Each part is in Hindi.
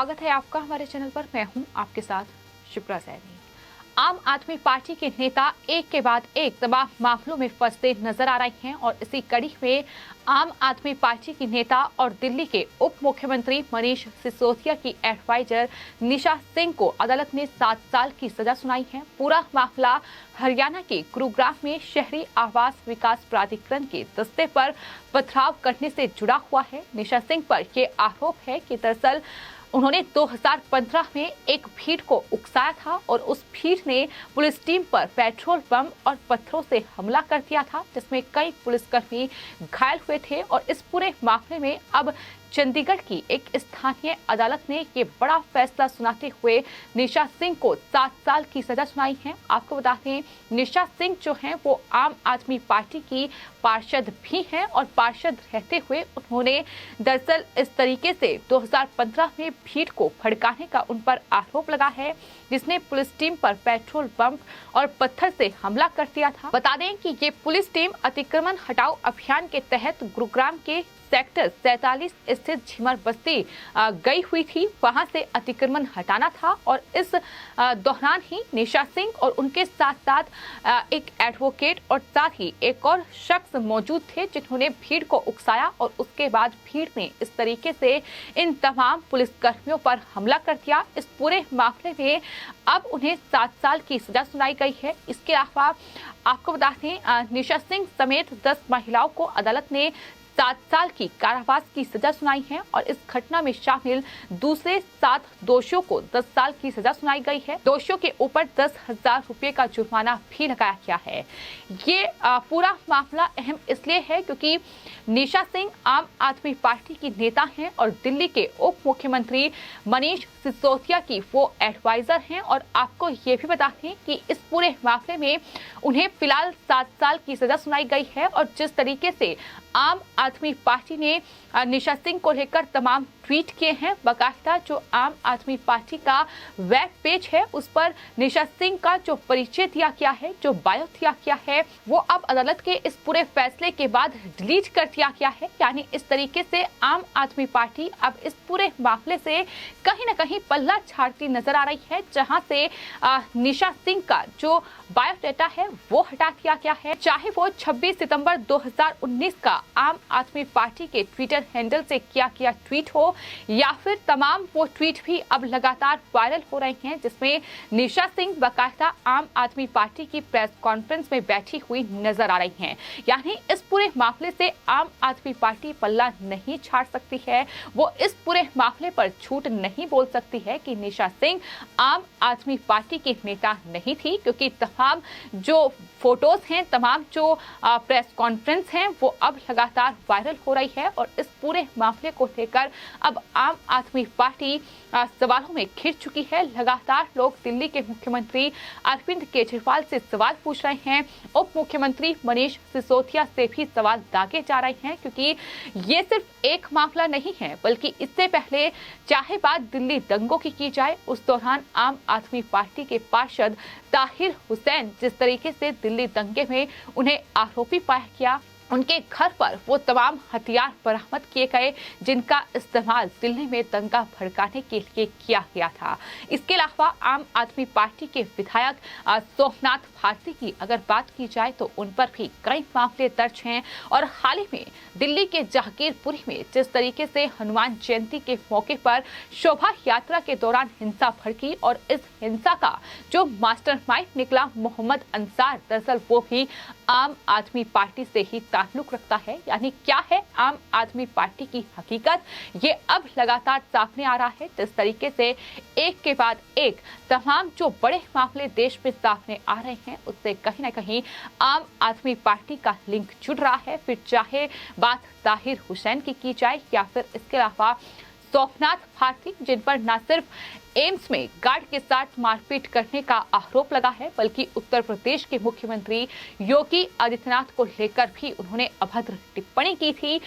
स्वागत है आपका हमारे चैनल पर। मैं हूं आपके साथ शिप्रा सैनी। आम आदमी पार्टी के नेता एक के बाद एक तमाम मामलों में फंसते नजर आ रहे हैं और इसी कड़ी में आम आदमी पार्टी की नेता और दिल्ली के उप मुख्यमंत्री मनीष सिसोदिया की एडवाइजर निशा सिंह को अदालत ने 7 साल की सजा सुनाई है। पूरा मामला हरियाणा के गुरुग्राम में शहरी आवास विकास प्राधिकरण के दस्ते पर पथराव करने से जुड़ा हुआ है। निशा सिंह पर यह आरोप है कि दरअसल उन्होंने 2015 में एक भीड़ को उकसाया था और उस भीड़ ने पुलिस टीम पर पेट्रोल बम और पत्थरों से हमला कर दिया था, जिसमें कई पुलिसकर्मी घायल हुए थे। और इस पूरे मामले में अब चंडीगढ़ की एक स्थानीय अदालत ने ये बड़ा फैसला सुनाते हुए निशा सिंह को 7 साल की सजा सुनाई है। आपको बता दें, निशा सिंह जो हैं वो आम आदमी पार्टी की पार्षद भी हैं और पार्षद रहते हुए उन्होंने दरअसल इस तरीके से 2015 में भीड़ को भड़काने का उन पर आरोप लगा है, जिसने पुलिस टीम पर पेट्रोल बम और पत्थर से हमला कर दिया था। बता दें कि ये पुलिस टीम अतिक्रमण हटाओ अभियान के तहत गुरुग्राम के सेक्टर 47 स्थित झिमर बस्ती गई हुई थी। वहां से अतिक्रमण हटाना था और इस दौरान ही निशा सिंह और उनके साथ साथ एक एडवोकेट और साथ ही एक और शख्स मौजूद थे, जिन्होंने भीड़ को उकसाया और उसके बाद भीड़ ने इस तरीके से इन तमाम पुलिसकर्मियों पर हमला कर दिया। इस पूरे मामले में अब उन्हें 7 साल की सजा सुनाई गई है। इसके अलावा आपको बता दें, निशा सिंह समेत 10 महिलाओं को अदालत ने 7 साल की कारावास की सजा सुनाई है और इस घटना में शामिल दूसरे 7 दोषियों को 10 साल की सजा सुनाई गई है। दोषियों के ऊपर 10,000 रुपए का जुर्माना भी लगाया गया है। ये पूरा मामला अहम इसलिए है क्योंकि निशा सिंह आम आदमी पार्टी की नेता हैं और दिल्ली के उप मुख्यमंत्री मनीष सिसोदिया की वो एडवाइजर हैं। और आपको ये भी बता दें कि इस पूरे मामले में उन्हें फिलहाल 7 साल की सजा सुनाई गई है। और जिस तरीके से आम आदमी पार्टी ने निशा सिंह को लेकर तमाम ट्वीट किए हैं, बाकायदा जो आम आदमी पार्टी का वेब पेज है उस पर निशा सिंह का जो परिचय दिया गया है, जो बायो दिया गया है, वो अब अदालत के इस पूरे फैसले के बाद डिलीट कर दिया गया है। यानी इस तरीके से आम आदमी पार्टी अब इस पूरे मामले से कहीं न कहीं पल्ला झाड़ती नजर आ रही है, जहां से निशा सिंह का जो बायोडाटा है वो हटा दिया गया है। चाहे वो 26 सितंबर 2019 का आम आदमी पार्टी के ट्विटर हैंडल से किया गया ट्वीट हो या फिर तमाम वो ट्वीट भी अब लगातार वायरल हो रहे हैं, जिसमें निशा सिंह बाकायदा आम आदमी पार्टी की प्रेस कॉन्फ्रेंस में बैठी हुई नजर आ रही हैं। यानी इस पूरे मामले से आम आदमी पार्टी पल्ला नहीं झाड़ सकती है, वो इस पूरे मामले पर झूठ नहीं बोल सकती है कि निशा सिंह आम आदमी पार्टी की नेता नहीं थी, क्योंकि तमाम जो फोटोज हैं, तमाम जो प्रेस कॉन्फ्रेंस हैं वो अब लगातार वायरल हो रही है। और इस पूरे मामले को लेकर अब आम आदमी पार्टी सवालों में घिर चुकी है। लगातार लोग दिल्ली के मुख्यमंत्री अरविंद केजरीवाल से सवाल पूछ रहे हैं, उप मुख्यमंत्री मनीष सिसोदिया से भी सवाल दागे जा रहे हैं, क्योंकि ये सिर्फ एक मामला नहीं है, बल्कि इससे पहले चाहे बात दिल्ली दंगों की जाए, उस दौरान आम आदमी पार्टी के पार्षद ताहिर हुसैन जिस तरीके से दिल्ली दंगे में उन्हें आरोपी पाया गया, उनके घर पर वो तमाम हथियार बरामद किए गए जिनका इस्तेमाल दिल्ली में दंगा भड़काने के लिए किया गया था। इसके अलावा आम आदमी पार्टी के विधायक सोमनाथ भारती की अगर बात की जाए तो उन पर भी कई मामले दर्ज हैं। और हाल ही में दिल्ली के जहांगीरपुरी में जिस तरीके से हनुमान जयंती के मौके पर शोभा यात्रा के दौरान हिंसा भड़की और इस हिंसा का जो मास्टरमाइंड निकला मोहम्मद अंसार, दरअसल वो भी आम आदमी पार्टी से ही ताल्लुक रखता है। यानी क्या है आम आदमी पार्टी की हकीकत, ये अब लगातार सामने आ रहा है। जिस तरीके से एक के बाद एक तमाम जो बड़े मामले देश में सामने आ रहे हैं, उससे कहीं ना कहीं आम आदमी पार्टी का लिंक जुड़ रहा है। फिर चाहे बात ताहिर हुसैन की जाए या फिर इसके अलावा सोमनाथ भारती, जिन पर न सिर्फ एम्स में गार्ड के साथ मारपीट करने का आरोप लगा है, बल्कि उत्तर प्रदेश के मुख्यमंत्री योगी आदित्यनाथ को लेकर भी उन्होंने अभद्र टिप्पणी की थी।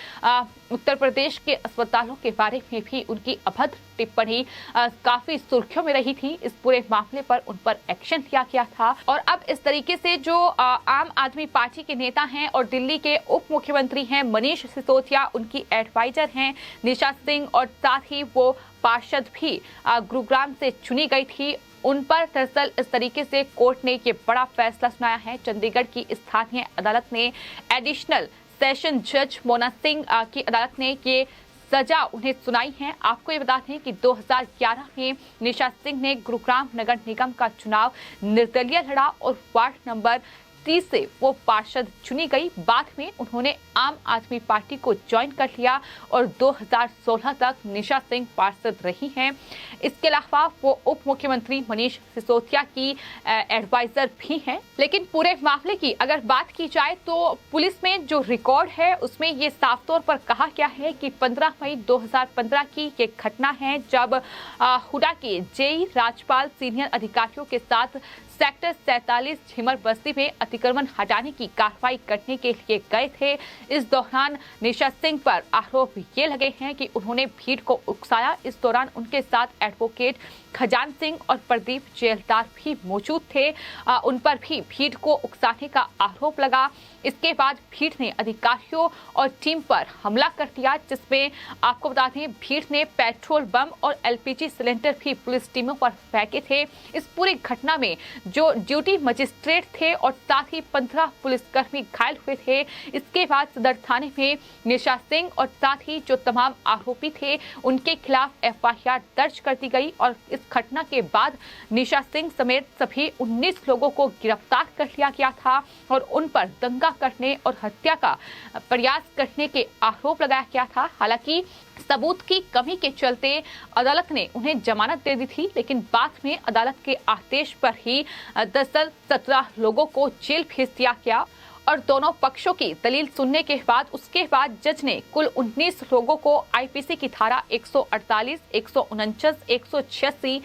उत्तर प्रदेश के अस्पतालों के बारे में भी उनकी अभद्र टिप्पणी काफी सुर्खियों में रही थी। इस पूरे मामले पर उन पर एक्शन लिया गया था। और अब इस तरीके से जो आम आदमी पार्टी के नेता हैं और दिल्ली के उप मुख्यमंत्री हैं मनीष सिसोदिया, उनकी एडवाइजर हैं निशा सिंह और साथ ही वो पार्षद भी गुरुग्राम से चुनी गई थी, उन पर दरअसल इस तरीके से कोर्ट ने ये बड़ा फैसला सुनाया है। चंडीगढ़ की स्थानीय अदालत ने एडिशनल सेशन जज मोना सिंह की अदालत ने ये सजा उन्हें सुनाई है। आपको ये बता दें कि 2011 में निशा सिंह ने गुरुग्राम नगर निगम का चुनाव निर्दलीय लड़ा और वार्ड नंबर 30 से वो पार्षद चुनी गई। बाद में उन्होंने आम आदमी पार्टी को ज्वाइन कर लिया और 2016 तक निशा सिंह पार्षद रही हैं। इसके अलावा वो उप मुख्यमंत्री मनीष सिसोदिया की एडवाइजर भी हैं। लेकिन पूरे मामले की अगर बात की जाए तो पुलिस में जो रिकॉर्ड है उसमें ये साफ तौर पर कहा गया है कि 15 मई 2015 की ये घटना है, जब हुडा के जेई राजपाल सीनियर अधिकारियों के साथ सेक्टर 47 झिमर बस्ती में अतिक्रमण हटाने की कार्रवाई करने के लिए गए थे। इस दौरान निशा सिंह पर आरोप ये लगे हैं कि उन्होंने भीड़ को उकसाया। इस दौरान उनके साथ एडवोकेट खजान सिंह और प्रदीप जेलदार भी मौजूद थे। उन पर भी भीड़ को उकसाने का आरोप लगा। इसके बाद भीड़ ने अधिकारियों और टीम पर हमला कर दिया, जिसमें आपको बता दें भीड़ ने पेट्रोल बम और एलपीजी सिलेंडर भी पुलिस टीमों पर फेंके थे। इस पूरी घटना में जो ड्यूटी मजिस्ट्रेट थे और साथ ही 15 पुलिसकर्मी घायल हुए थे। इसके बाद सदर थाने में निशा सिंह और साथ ही जो तमाम आरोपी थे उनके खिलाफ एफआईआर दर्ज कर दी गई और इस घटना के बाद निशा सिंह समेत सभी 19 लोगों को गिरफ्तार कर लिया गया था और उन पर दंगा करने और हत्या का प्रयास करने के आरोप लगाया गया था। हालांकि सबूत की कमी के चलते अदालत ने उन्हें जमानत दे दी थी, लेकिन बाद में अदालत के आदेश पर ही दरअसल 17 लोगों को जेल भेज दिया गया और दोनों पक्षों की दलील सुनने के बाद उसके बाद जज ने कुल 19 लोगों को आईपीसी की धारा 148, 149, 186,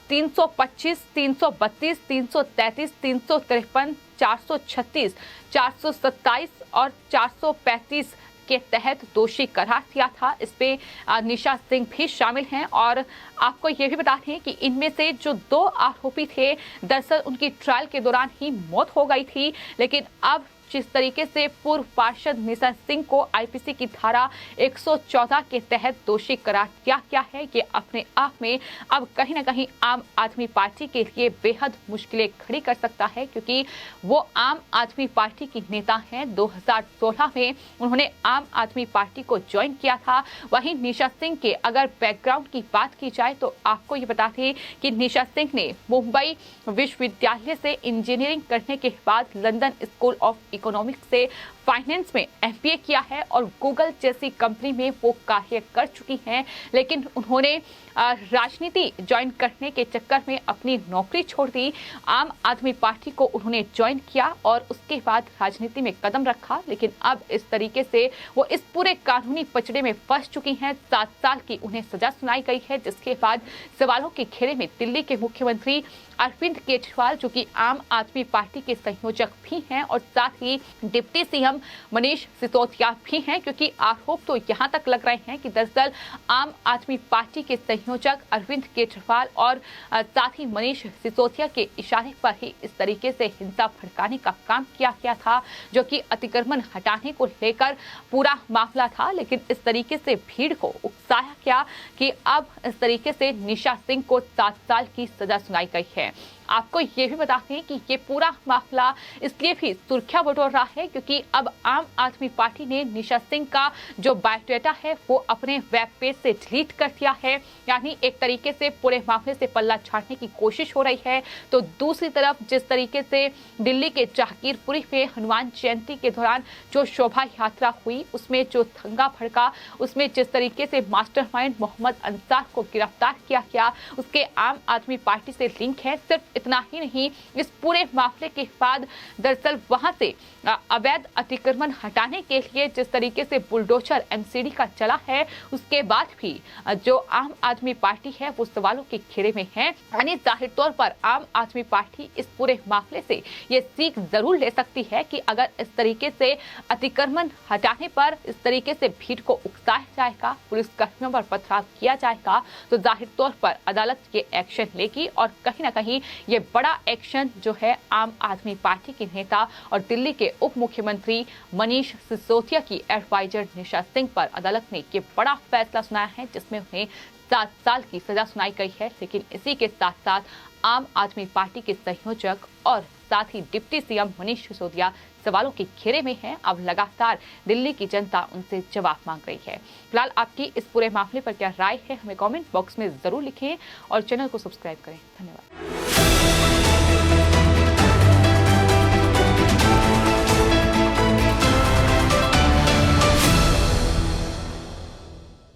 325, 332, 333, 353, 436, 427 और 435 के तहत दोषी करार दिया था। इसमें निशा सिंह भी शामिल हैं और आपको ये भी बता दें कि इनमें से जो 2 आरोपी थे दरअसल उनकी ट्रायल के दौरान ही मौत हो गई थी। लेकिन अब जिस तरीके से पूर्व पार्षद निशा सिंह को आईपीसी की धारा 114 के तहत दोषी करार दिया गया है, ये अपने आप में अब कहीं ना कहीं आम आदमी पार्टी के लिए बेहद मुश्किलें खड़ी कर सकता है, क्योंकि वो आम आदमी पार्टी की नेता हैं। 2016 में उन्होंने आम आदमी पार्टी को ज्वाइन किया था। वहीं निशा सिंह के अगर बैकग्राउंड की बात की जाए तो आपको ये बता दें कि निशा सिंह ने मुंबई विश्वविद्यालय से इंजीनियरिंग करने के बाद लंदन स्कूल ऑफ इकोनॉमिक्स से फाइनेंस में एमबीए किया है और गूगल जैसी कंपनी में वो कार्य कर चुकी हैं। लेकिन उन्होंने राजनीति ज्वाइन करने के चक्कर में अपनी नौकरी छोड़ दी। आम आदमी पार्टी को उन्होंने ज्वाइन किया और उसके बाद राजनीति में कदम रखा, लेकिन अब इस तरीके से वो इस पूरे कानूनी पचड़े में फंस चुकी हैं। 7 साल की उन्हें सजा सुनाई गई है, जिसके बाद सवालों के घेरे में दिल्ली के मुख्यमंत्री अरविंद केजरीवाल, जो कि आम आदमी पार्टी के संयोजक भी हैं, और साथ ही डिप्टी सीएम मनीष सिसोदिया भी हैं, क्योंकि आरोप तो यहाँ तक लग रहे हैं कि दरअसल आम आदमी पार्टी के संयोजक अरविंद केजरीवाल और साथ ही मनीष सिसोदिया के इशारे पर ही इस तरीके से हिंसा भड़काने का काम किया गया था, जो कि अतिक्रमण हटाने को लेकर पूरा मामला था। लेकिन इस तरीके से भीड़ को उकसाया गया कि अब इस तरीके से निशा सिंह को 7 साल की सजा सुनाई गई है। आपको ये भी बता दें कि ये पूरा मामला इसलिए भी सुर्खियां बटोर रहा है क्योंकि अब आम आदमी पार्टी ने निशा सिंह का जो बायोडाटा है वो अपने वेब पेज से डिलीट कर दिया है। यानी एक तरीके से पूरे मामले से पल्ला झाड़ने की कोशिश हो रही है। तो दूसरी तरफ जिस तरीके से दिल्ली के जहांगीरपुरी में हनुमान जयंती के दौरान जो शोभा यात्रा हुई, उसमें जो दंगा भड़का, उसमें जिस तरीके से मास्टरमाइंड मोहम्मद अंसार को गिरफ्तार किया गया, उसके आम आदमी पार्टी से लिंक है। सिर्फ इतना ही नहीं, इस पूरे मामले के बाद दरअसल वहां से अवैध अतिक्रमण हटाने के लिए जिस तरीके से बुलडोजर एमसीडी का चला है, उसके बाद भी जो आम आदमी पार्टी है वो सवालों के घेरे में है। यानी जाहिर तौर पर आम आदमी पार्टी इस पूरे मामले से ये सीख जरूर ले सकती है कि अगर इस तरीके से अतिक्रमण हटाने पर इस तरीके से भीड़ को उकसाया जाएगा, पुलिस कर्मियों पर पथराव किया जाएगा, तो जाहिर तौर पर अदालत ये एक्शन लेगी और कहीं ना कहीं ये बड़ा एक्शन जो है आम आदमी पार्टी के नेता और दिल्ली के उप मुख्यमंत्री मनीष सिसोदिया की एडवाइजर निशा सिंह पर अदालत ने ये बड़ा फैसला सुनाया है, जिसमें उन्हें 7 साल की सजा सुनाई गई है। लेकिन इसी के साथ साथ आम आदमी पार्टी के संयोजक और साथ ही डिप्टी सीएम मनीष सिसोदिया सवालों के घेरे में हैं। अब लगातार दिल्ली की जनता उनसे जवाब मांग रही है। फिलहाल आपकी इस पूरे मामले पर क्या राय है, हमें कमेंट बॉक्स में जरूर लिखें और चैनल को सब्सक्राइब करें। धन्यवाद।